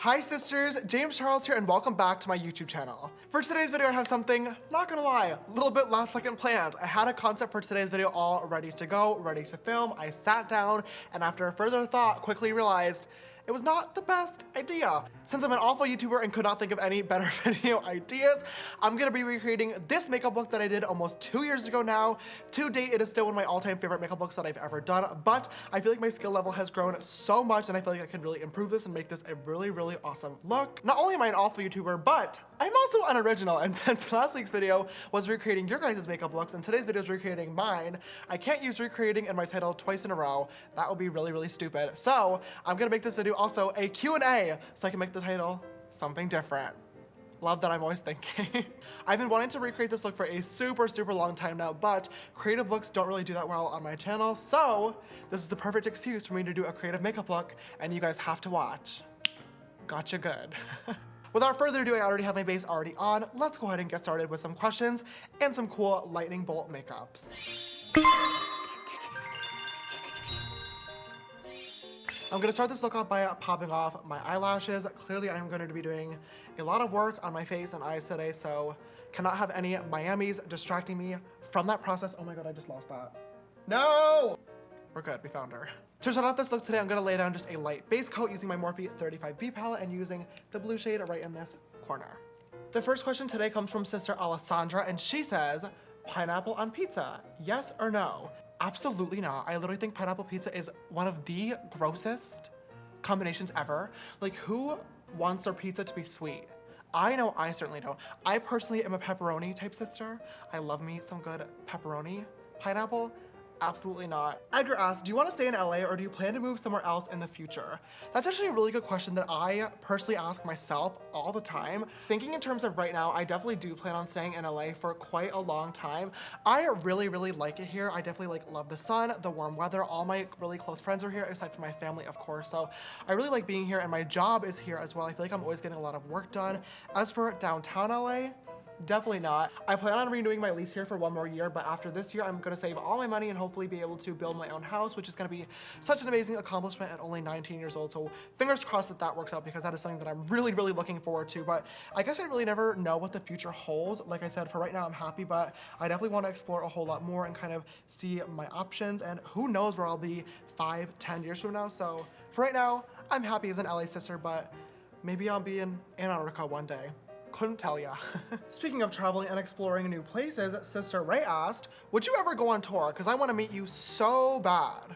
Hi sisters, James Charles here and welcome back to my YouTube channel. For today's video I have something, not gonna lie, a little bit last second planned. I had a concept for today's video all ready to go, ready to film. I sat down and after further thought quickly realized it was not the best idea. Since I'm an awful YouTuber and could not think of any better video ideas, I'm gonna be recreating this makeup look that I did almost 2 years ago now. To date, it is still one of my all-time favorite makeup looks that I've ever done, but I feel like my skill level has grown so much and I feel like I could really improve this and make this a really, really awesome look. Not only am I an awful YouTuber, but I'm also unoriginal, and since last week's video was recreating your guys' makeup looks and today's video is recreating mine, I can't use recreating in my title twice in a row. That would be really, really stupid. So I'm gonna make this video also a Q&A so I can make the title something different. Love that I'm always thinking. I've been wanting to recreate this look for a super long time now, but creative looks don't really do that well on my channel, so this is the perfect excuse for me to do a creative makeup look, and you guys have to watch. Gotcha good. Without further ado, I already have my base already on. Let's go ahead and get started with some questions and some cool lightning bolt makeups. I'm gonna start this look off by popping off my eyelashes. Clearly, I'm going to be doing a lot of work on my face and eyes today, so cannot have any Miamis distracting me from that process. Oh my God, I just lost that. No! We're good, we found her. To start off this look today, I'm gonna lay down just a light base coat using my Morphe 35V palette and using the blue shade right in this corner. The first question today comes from Sister Alessandra, and she says, pineapple on pizza, yes or no? Absolutely not. I literally think pineapple pizza is one of the grossest combinations ever. Like, who wants their pizza to be sweet? I know I certainly don't. I personally am a pepperoni type sister. I love me some good pepperoni. Pineapple? Absolutely not. Edgar asked, do you want to stay in LA or do you plan to move somewhere else in the future? That's actually a really good question that I personally ask myself all the time. Thinking in terms of right now, I definitely do plan on staying in LA for quite a long time. I really like it here. I definitely love the sun, the warm weather. All my really close friends are here, aside from my family, of course. So I really like being here and my job is here as well. I feel like I'm always getting a lot of work done. As for downtown LA, definitely not. I plan on renewing my lease here for 1 more year, but after this year, I'm gonna save all my money and hopefully be able to build my own house, which is gonna be such an amazing accomplishment at only 19 years old. So fingers crossed that that works out because that is something that I'm really looking forward to. But I guess I really never know what the future holds. Like I said, for right now, I'm happy, but I definitely wanna explore a whole lot more and kind of see my options. And who knows where I'll be 5-10 years from now. So for right now, I'm happy as an LA sister, but maybe I'll be in Antarctica one day. Couldn't tell ya. Speaking of traveling and exploring new places, Sister Ray asked, would you ever go on tour? Because I want to meet you so bad.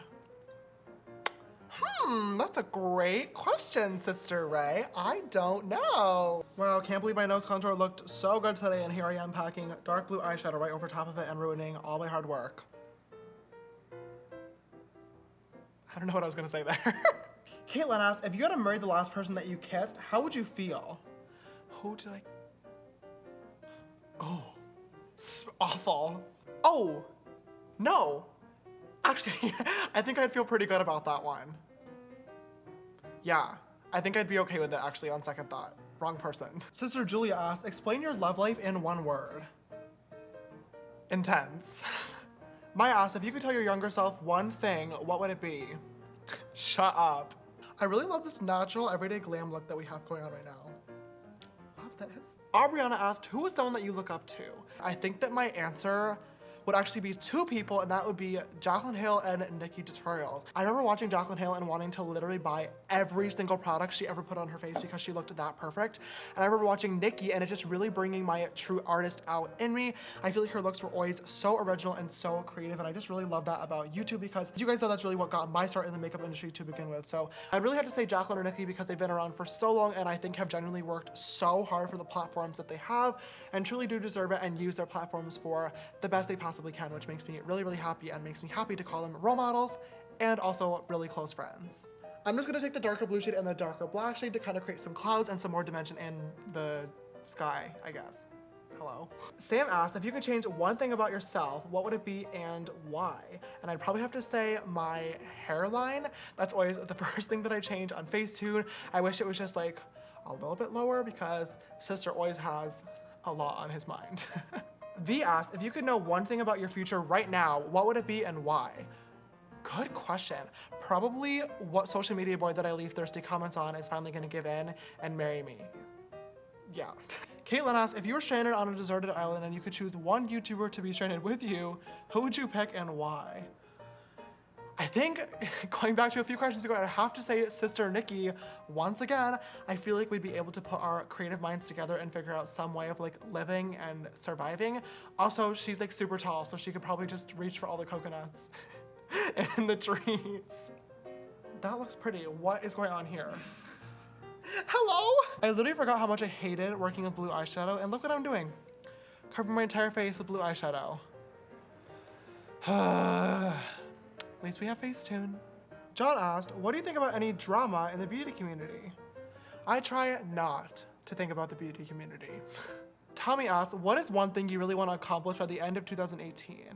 That's a great question, Sister Ray. I don't know. Wow, can't believe my nose contour looked so good today, and here I am packing dark blue eyeshadow right over top of it and ruining all my hard work. I don't know what I was gonna say there. Caitlin asked, if you had to marry the last person that you kissed, how would you feel? Who did I? Oh, awful. Oh, no. Actually, I think I'd feel pretty good about that one. Yeah, I think I'd be okay with it actually on second thought. Wrong person. Sister Julia asked, explain your love life in 1 word. Intense. Maya asked, if you could tell your younger self one thing, what would it be? Shut up. I really love this natural everyday glam look that we have going on right now. This. Aubriana asked, who is someone that you look up to? I think that my answer would actually be 2 people, and that would be Jacqueline, Hale and Nikkietutorials. I remember watching Jacqueline Hale and wanting to literally buy every single product she ever put on her face because she looked that perfect. And I remember watching Nikki and it just really bringing my true artist out in me. I feel like her looks were always so original and so creative, and I just really love that about YouTube because you guys know that's really what got my start in the makeup industry to begin with. So I really have to say Jacqueline or Nikki because they've been around for so long and I think have genuinely worked so hard for the platforms that they have and truly do deserve it and use their platforms for the best they possibly can, which makes me really happy and makes me happy to call them role models and also really close friends. I'm just gonna take the darker blue shade and the darker black shade to kind of create some clouds and some more dimension in the sky, I guess. Hello. Sam asked, if you could change one thing about yourself, what would it be and why? And I'd probably have to say my hairline. That's always the first thing that I change on Facetune. I wish it was just like a little bit lower because Sister always has a lot on his mind. V asked, if you could know one thing about your future right now, what would it be and why? Good question. Probably what social media boy that I leave thirsty comments on is finally gonna give in and marry me. Yeah. Caitlin asks, if you were stranded on a deserted island and you could choose one YouTuber to be stranded with you, who would you pick and why? I think, going back to a few questions ago, I have to say Sister Nikki, once again, I feel like we'd be able to put our creative minds together and figure out some way of like living and surviving. Also, she's like super tall, so she could probably just reach for all the coconuts in the trees. That looks pretty. What is going on here? Hello? I literally forgot how much I hated working with blue eyeshadow, and look what I'm doing. Covering my entire face with blue eyeshadow. At least we have Facetune. John asked, what do you think about any drama in the beauty community? I try not to think about the beauty community. Tommy asked, what is one thing you really want to accomplish by the end of 2018?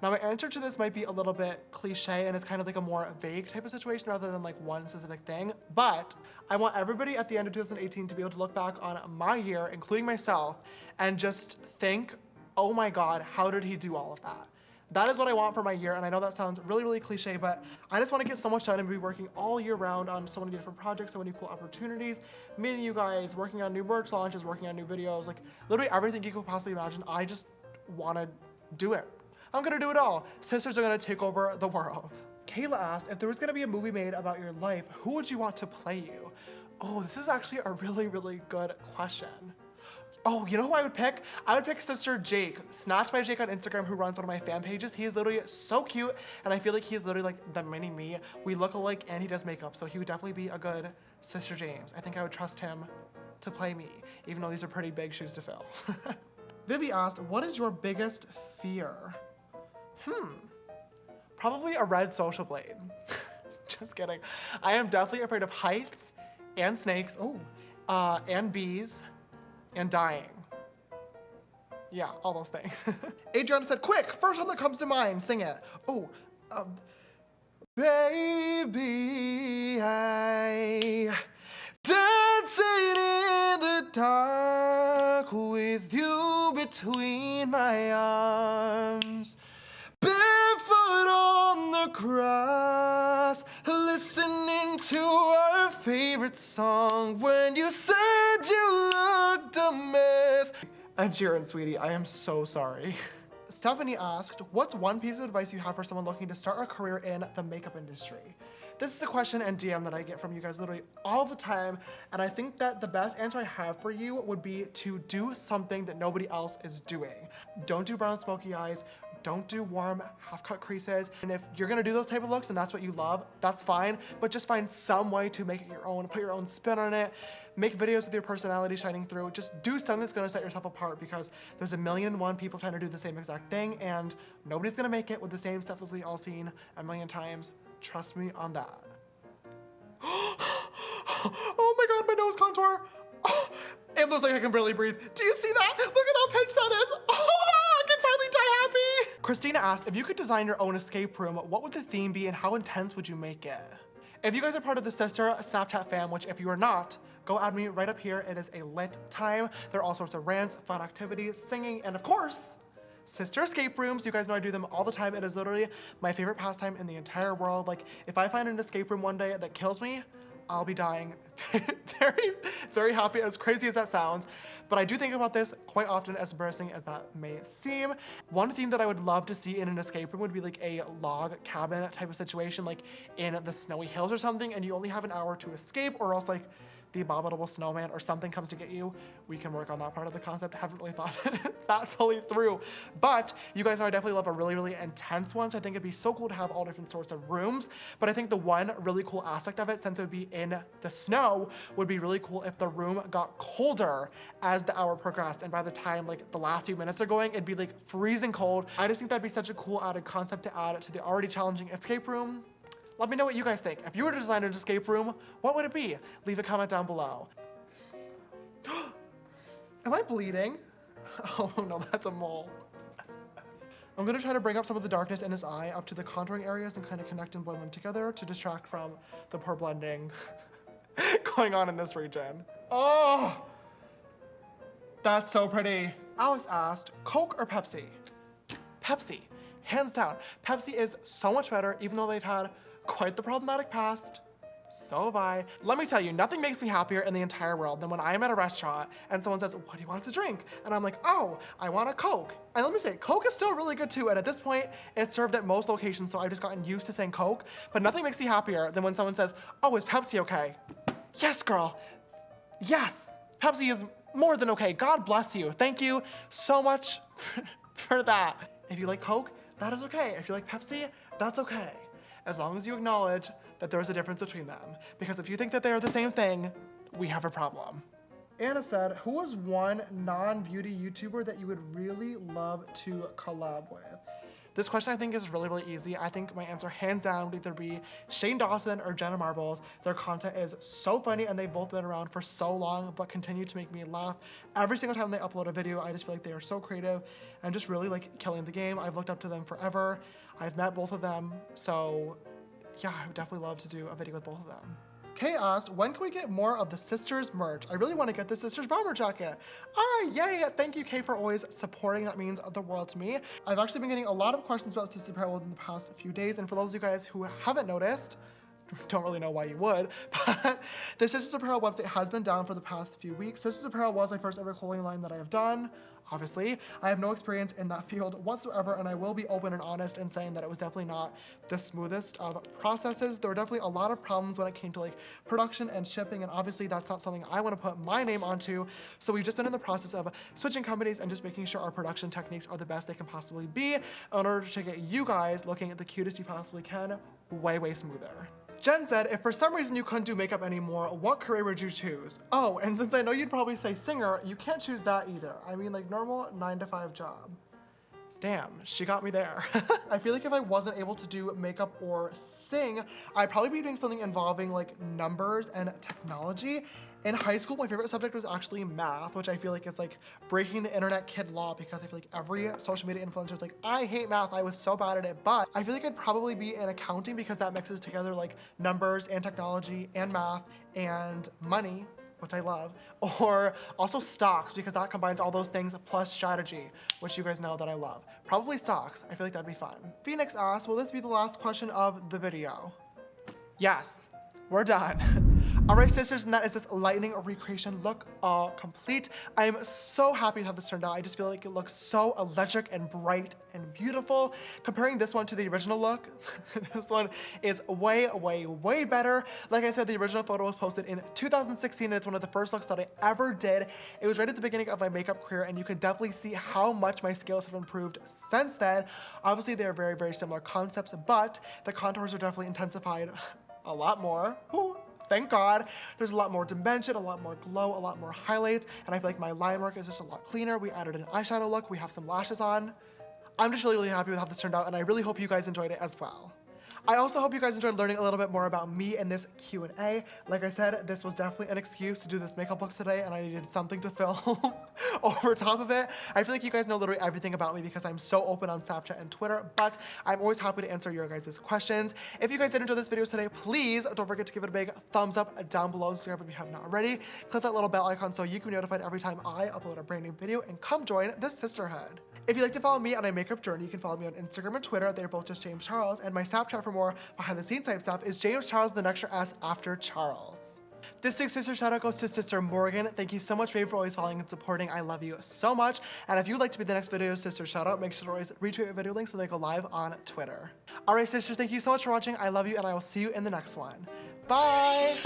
Now my answer to this might be a little bit cliche and it's kind of like a more vague type of situation rather than like one specific thing, but I want everybody at the end of 2018 to be able to look back on my year, including myself, and just think, oh my God, how did he do all of that? That is what I want for my year, and I know that sounds really, really cliche, but I just want to get so much done and be working all year round on so many different projects, so many cool opportunities, meeting you guys, working on new merch launches, working on new videos, like literally everything you could possibly imagine. I just want to do it. I'm going to do it all. Sisters are going to take over the world. Kayla asked, if there was going to be a movie made about your life, who would you want to play you? Oh, this is actually a really, really good question. Oh, you know who I would pick? I would pick Sister Jake, Snatched by Jake on Instagram, who runs one of my fan pages. He is literally so cute, and I feel like he is literally like the mini me. We look alike, and he does makeup, so he would definitely be a good Sister James. I think I would trust him to play me, even though these are pretty big shoes to fill. Vivi asked, what is your biggest fear? Probably a red social blade. Just kidding. I am definitely afraid of heights, and snakes, and bees, and dying. Yeah, all those things. Adriana said, quick, first one that comes to mind, sing it. Baby, I dancing in the dark with you between my arms, barefoot on the grass, listening to our favorite song when you said you looked a mess. Ed Sheeran, sweetie, I am so sorry. Stephanie asked, what's one piece of advice you have for someone looking to start a career in the makeup industry? This is a question and DM that I get from you guys literally all the time, and I think that the best answer I have for you would be to do something that nobody else is doing. Don't do brown smoky eyes. Don't do warm half-cut creases. And if you're gonna do those type of looks and that's what you love, that's fine, but just find some way to make it your own, put your own spin on it, make videos with your personality shining through. Just do something that's gonna set yourself apart, because there's 1,000,001 people trying to do the same exact thing, and nobody's gonna make it with the same stuff that we've all seen a million times. Trust me on that. Oh my God, my nose contour. It looks like I can barely breathe. Do you see that? Look at how pinched that is. I can finally die happy. Christina asked, if you could design your own escape room, what would the theme be and how intense would you make it? If you guys are part of the Sister Snapchat fam, which if you are not, go add me right up here. It is a lit time. There are all sorts of rants, fun activities, singing, and of course, Sister escape rooms. You guys know I do them all the time. It is literally my favorite pastime in the entire world. Like, if I find an escape room one day that kills me, I'll be dying very, very happy, as crazy as that sounds. But I do think about this quite often, as embarrassing as that may seem. One theme that I would love to see in an escape room would be like a log cabin type of situation, like in the snowy hills or something, and you only have an hour to escape, or else like the abominable snowman or something comes to get you. We can work on that part of the concept. Haven't really thought that fully through. But you guys know I definitely love a really, really intense one. So I think it'd be so cool to have all different sorts of rooms. But I think the one really cool aspect of it, since it would be in the snow, would be really cool if the room got colder as the hour progressed. And by the time like the last few minutes are going, it'd be like freezing cold. I just think that'd be such a cool added concept to add to the already challenging escape room. Let me know what you guys think. If you were to design an escape room, what would it be? Leave a comment down below. Am I bleeding? Oh no, that's a mole. I'm gonna try to bring up some of the darkness in his eye up to the contouring areas and kind of connect and blend them together to distract from the poor blending going on in this region. Oh, that's so pretty. Alex asked, Coke or Pepsi? Pepsi. Hands down, Pepsi is so much better, even though they've had quite the problematic past. So have I. Let me tell you, nothing makes me happier in the entire world than when I am at a restaurant and someone says, what do you want to drink? And I'm like, oh, I want a Coke. And let me say, Coke is still really good too. And at this point, it's served at most locations, so I've just gotten used to saying Coke. But nothing makes me happier than when someone says, oh, is Pepsi okay? Yes, girl. Yes. Pepsi is more than okay. God bless you. Thank you so much for that. If you like Coke, that is okay. If you like Pepsi, that's okay. As long as you acknowledge that there is a difference between them. Because if you think that they are the same thing, we have a problem. Anna said, who is one non-beauty YouTuber that you would really love to collab with? This question I think is really, really easy. I think my answer hands down would either be Shane Dawson or Jenna Marbles. Their content is so funny and they've both been around for so long but continue to make me laugh. Every single time they upload a video, I just feel like they are so creative and just really like killing the game. I've looked up to them forever. I've met both of them, so yeah, I would definitely love to do a video with both of them. Kay asked, when can we get more of the Sisters merch? I really want to get the Sisters bomber jacket. Yay! Thank you, Kay, for always supporting. That means the world to me. I've actually been getting a lot of questions about Sisters apparel within the past few days, and for those of you guys who haven't noticed, don't really know why you would, but the Sisters Apparel website has been down for the past few weeks. Sisters Apparel was my first ever clothing line that I have done. Obviously, I have no experience in that field whatsoever, and I will be open and honest in saying that it was definitely not the smoothest of processes. There were definitely a lot of problems when it came to like production and shipping, and obviously that's not something I want to put my name onto. So we've just been in the process of switching companies and just making sure our production techniques are the best they can possibly be in order to get you guys looking at the cutest you possibly can, way, way smoother. Jen said, if for some reason you couldn't do makeup anymore, what career would you choose? Oh, and since I know you'd probably say singer, you can't choose that either. I mean, like normal 9-to-5 job. Damn, she got me there. I feel like if I wasn't able to do makeup or sing, I'd probably be doing something involving like numbers and technology. In high school, my favorite subject was actually math, which I feel like is like breaking the internet kid law because I feel like every social media influencer is like, I hate math, I was so bad at it. But I feel like I'd probably be in accounting because that mixes together like numbers and technology and math and money, which I love, or also stocks because that combines all those things plus strategy, which you guys know that I love. Probably stocks, I feel like that'd be fun. Phoenix asked, will this be the last question of the video? Yes, we're done. All right, sisters, and that is this lightning recreation look all complete. I am so happy with how this turned out. I just feel like it looks so electric and bright and beautiful. Comparing this one to the original look, this one is way, way, way better. Like I said, the original photo was posted in 2016, and it's one of the first looks that I ever did. It was right at the beginning of my makeup career, and you can definitely see how much my skills have improved since then. Obviously, they're very, very similar concepts, but the contours are definitely intensified a lot more. Ooh. Thank God. There's a lot more dimension, a lot more glow, a lot more highlights, and I feel like my line work is just a lot cleaner. We added an eyeshadow look. We have some lashes on. I'm just really, really happy with how this turned out, and I really hope you guys enjoyed it as well. I also hope you guys enjoyed learning a little bit more about me in this Q&A. Like I said, this was definitely an excuse to do this makeup look today, and I needed something to film over top of it. I feel like you guys know literally everything about me because I'm so open on Snapchat and Twitter, but I'm always happy to answer your guys' questions. If you guys did enjoy this video today, please don't forget to give it a big thumbs up down below. Subscribe if you have not already. Click that little bell icon so you can be notified every time I upload a brand new video, and come join the sisterhood. If you'd like to follow me on my makeup journey, you can follow me on Instagram and Twitter. They're both just James Charles, and my Snapchat for more behind-the-scenes type stuff is James Charles, the extra S after Charles. This week's sister shout out goes to Sister Morgan. Thank you so much, babe, for always following and supporting. I love you so much. And if you'd like to be the next video sister shout out, make sure to always retweet your video links so they go live on Twitter. All right, sisters, thank you so much for watching. I love you, and I will see you in the next one. Bye.